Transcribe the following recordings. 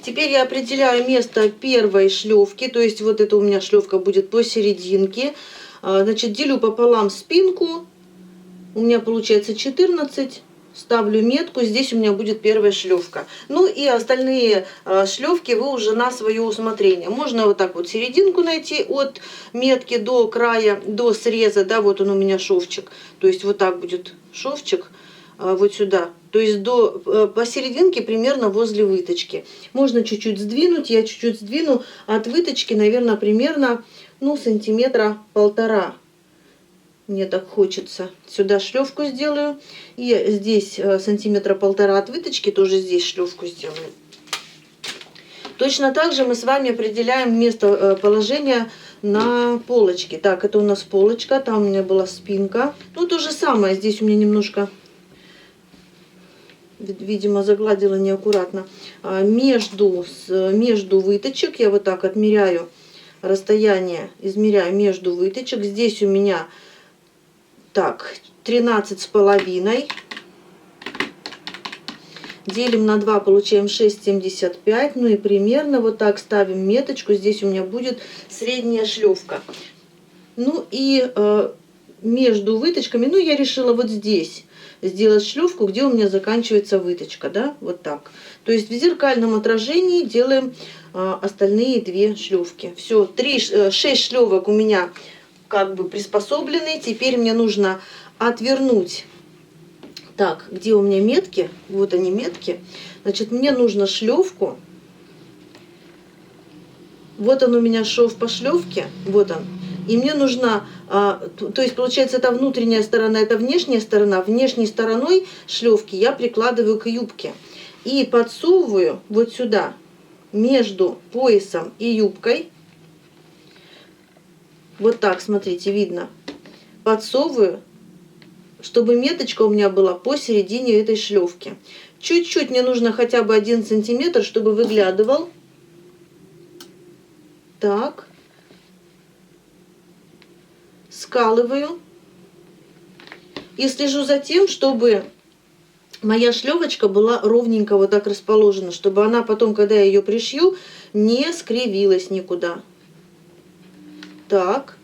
Теперь я определяю место первой шлевки, то есть вот эта у меня шлевка будет посерединке. Значит, делю пополам спинку, у меня получается 14. Ставлю метку, здесь у меня будет первая шлевка. Ну и остальные шлевки вы уже на свое усмотрение. Можно вот так вот серединку найти от метки до края, до среза, да, вот он у меня шовчик. То есть вот так будет шовчик, вот сюда. То есть посерединке примерно возле выточки. Можно чуть-чуть сдвинуть, я чуть-чуть сдвину от выточки, наверное, примерно, ну, сантиметра 1,5. Мне так хочется. Сюда шлевку сделаю. И здесь сантиметра 1,5 от выточки, тоже здесь шлевку сделаю. Точно так же мы с вами определяем место положения на полочке. Так, это у нас полочка, там у меня была спинка. Ну, то же самое, здесь у меня немножко, видимо, загладила неаккуратно. Между выточек я вот так отмеряю расстояние, измеряю между выточек. Здесь у меня... Так, 13,5. Делим на 2, получаем 6,75. Ну и примерно вот так ставим меточку. Здесь у меня будет средняя шлевка. Ну и между выточками, ну я решила вот здесь сделать шлевку, где у меня заканчивается выточка, да, вот так. То есть в зеркальном отражении делаем остальные 2 шлевки. Все, 6 шлевок у меня как бы приспособлены. Теперь мне нужно отвернуть. Так, где у меня метки? Вот они метки. Значит, мне нужно шлевку. Вот он у меня шов по шлевке. Вот он. И мне нужно, то есть получается, это внутренняя сторона, это внешняя сторона. Внешней стороной шлевки я прикладываю к юбке. И подсовываю вот сюда, между поясом и юбкой. Вот так, смотрите, видно. Подсовываю, чтобы меточка у меня была посередине этой шлевки. Чуть-чуть мне нужно хотя бы 1 сантиметр, чтобы выглядывал. Так. Скалываю. И слежу за тем, чтобы моя шлевочка была ровненько вот так расположена, чтобы она потом, когда я ее пришью, не скривилась никуда. Так.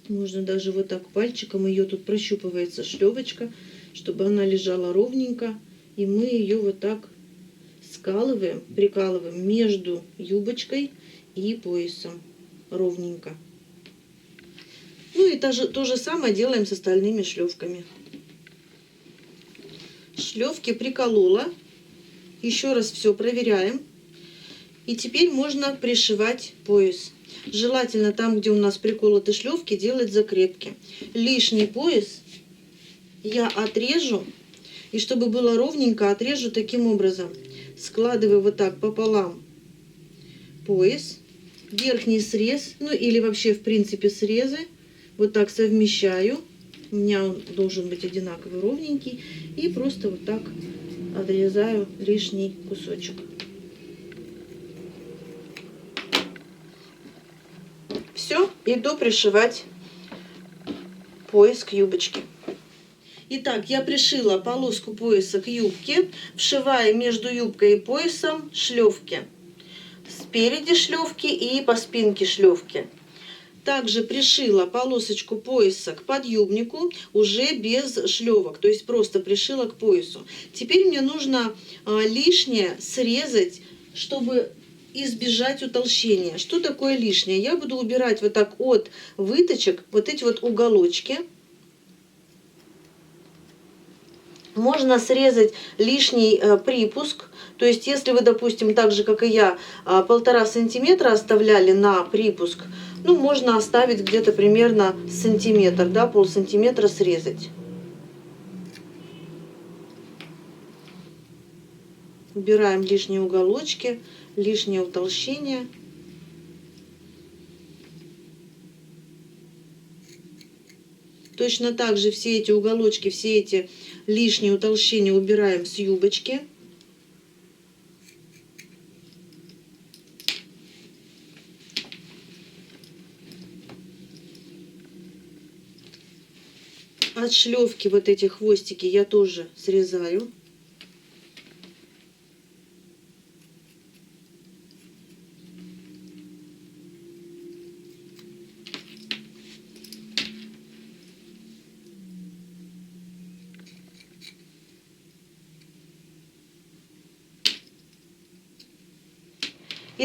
Можно даже вот так пальчиком, ее тут прощупывается шлевочка, чтобы она лежала ровненько. И мы ее вот так скалываем, прикалываем между юбочкой и поясом ровненько. Ну и то же самое делаем с остальными шлевками. Шлевки приколола. Еще раз все проверяем. И теперь можно пришивать пояс. Желательно там, где у нас приколоты шлевки, делать закрепки. Лишний пояс я отрежу. И чтобы было ровненько, отрежу таким образом. Складываю вот так пополам пояс, верхний срез, ну или вообще в принципе срезы. Вот так совмещаю. У меня он должен быть одинаковый, ровненький. И просто вот так отрезаю лишний кусочек. Все, иду пришивать пояс к юбочке. Итак, я пришила полоску пояса к юбке, вшивая между юбкой и поясом шлевки. Спереди шлевки и по спинке шлевки. Также пришила полосочку пояса к подъюбнику уже без шлевок, то есть просто пришила к поясу. Теперь мне нужно лишнее срезать, чтобы избежать утолщения. Что такое лишнее? Я буду убирать вот так от выточек вот эти вот уголочки. Можно срезать лишний припуск. То есть, если вы, допустим, так же, как и я, 1,5 сантиметра оставляли на припуск, ну, можно оставить где-то примерно сантиметр, да, полсантиметра срезать. Убираем лишние уголочки, лишнее утолщение. Точно так же все эти уголочки, все эти лишние утолщения убираем с юбочки. от шлевки вот эти хвостики я тоже срезаю.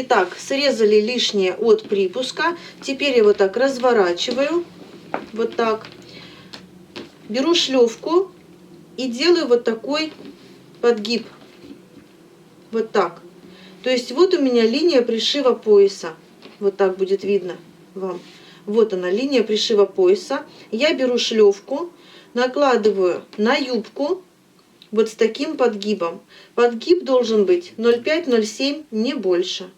Итак, срезали лишнее от припуска. Теперь я вот так разворачиваю. Вот так. Беру шлевку и делаю вот такой подгиб. Вот так. То есть вот у меня линия пришива пояса. Вот так будет видно вам. Вот она, линия пришива пояса. Я беру шлевку, накладываю на юбку вот с таким подгибом. Подгиб должен быть 0,5-0,7, не больше.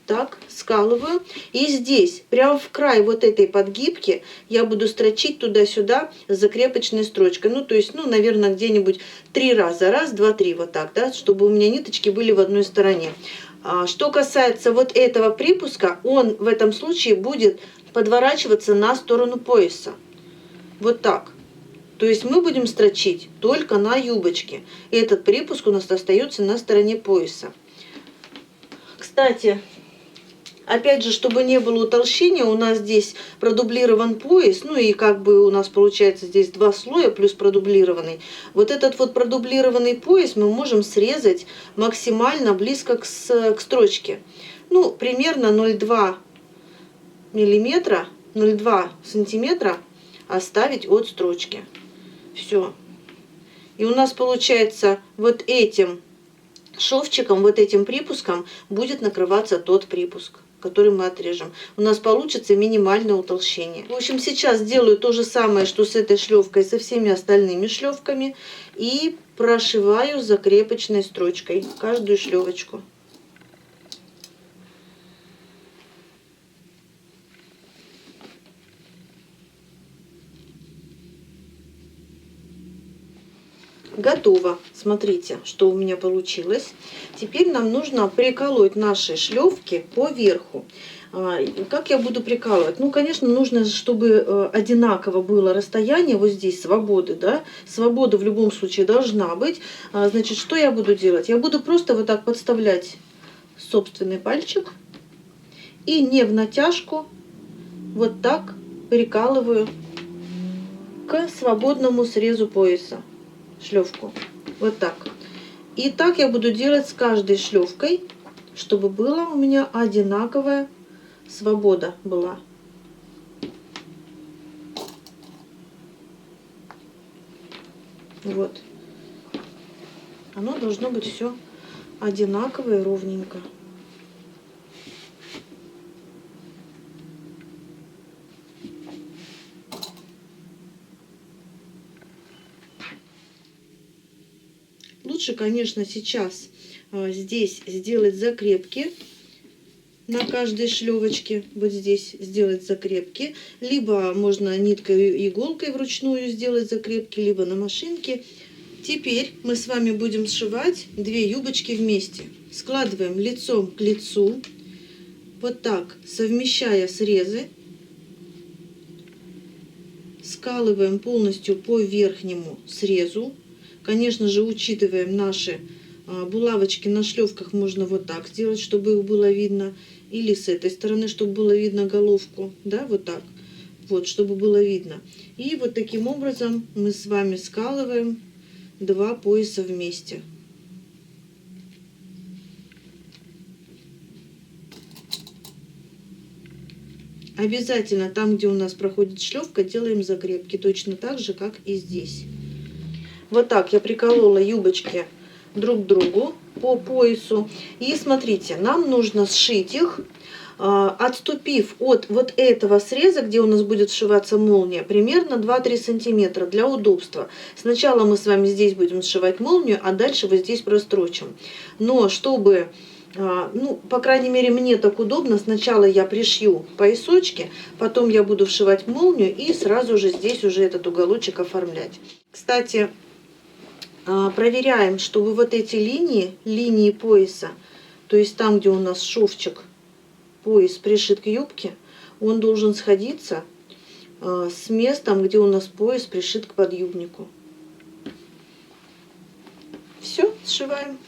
Так, скалываю. И здесь, прямо в край вот этой подгибки, я буду строчить туда-сюда с закрепочной строчкой. Ну, то есть, ну, наверное, где-нибудь 3 раза. Раз, два, три, вот так, да, чтобы у меня ниточки были в одной стороне. Что касается вот этого припуска, он в этом случае будет подворачиваться на сторону пояса. Вот так. То есть мы будем строчить только на юбочке. Этот припуск у нас остается на стороне пояса. Кстати, опять же, чтобы не было утолщения, у нас здесь продублирован пояс, ну и как бы у нас получается здесь 2 слоя плюс продублированный. Вот этот вот продублированный пояс мы можем срезать максимально близко к строчке. Ну, примерно 0,2 миллиметра, 0,2 сантиметра оставить от строчки. Все. И у нас получается вот этим шовчиком, вот этим припуском будет накрываться тот припуск, который мы отрежем. У нас получится минимальное утолщение. В общем, сейчас делаю то же самое, что с этой шлевкой, со всеми остальными шлевками. И прошиваю закрепочной строчкой каждую шлевочку. Готово. Смотрите, что у меня получилось. Теперь нам нужно приколоть наши шлевки по верху. Как я буду прикалывать? Ну, конечно, нужно, чтобы одинаково было расстояние вот здесь свободы, да? Свобода в любом случае должна быть. Значит, что я буду делать? Я буду просто вот так подставлять собственный пальчик и не в натяжку вот так прикалываю к свободному срезу пояса шлевку. Вот так. И так я буду делать с каждой шлевкой, чтобы была у меня одинаковая свобода была. Вот. Оно должно быть все одинаково и ровненько. Лучше, конечно, сейчас здесь сделать закрепки на каждой шлевочке. Вот здесь сделать закрепки. Либо можно ниткой и иголкой вручную сделать закрепки, либо на машинке. Теперь мы с вами будем сшивать 2 юбочки вместе. Складываем лицом к лицу. Вот так, совмещая срезы. Скалываем полностью по верхнему срезу. Конечно же, учитываем наши булавочки на шлевках, можно вот так сделать, чтобы их было видно. Или с этой стороны, чтобы было видно головку. Да, вот так. Вот, чтобы было видно. И вот таким образом мы с вами скалываем 2 пояса вместе. Обязательно там, где у нас проходит шлевка, делаем закрепки. Точно так же, как и здесь. Вот так я приколола юбочки друг к другу по поясу. И смотрите, нам нужно сшить их, отступив от вот этого среза, где у нас будет сшиваться молния, примерно 2-3 сантиметра для удобства. Сначала мы с вами здесь будем сшивать молнию, а дальше вот здесь прострочим. Но чтобы, ну, по крайней мере, мне так удобно, сначала я пришью поясочки, потом я буду вшивать молнию и сразу же здесь уже этот уголочек оформлять. Кстати, проверяем, чтобы вот эти линии пояса, то есть там, где у нас шовчик, пояс пришит к юбке, он должен сходиться с местом, где у нас пояс пришит к подъюбнику. Все, сшиваем.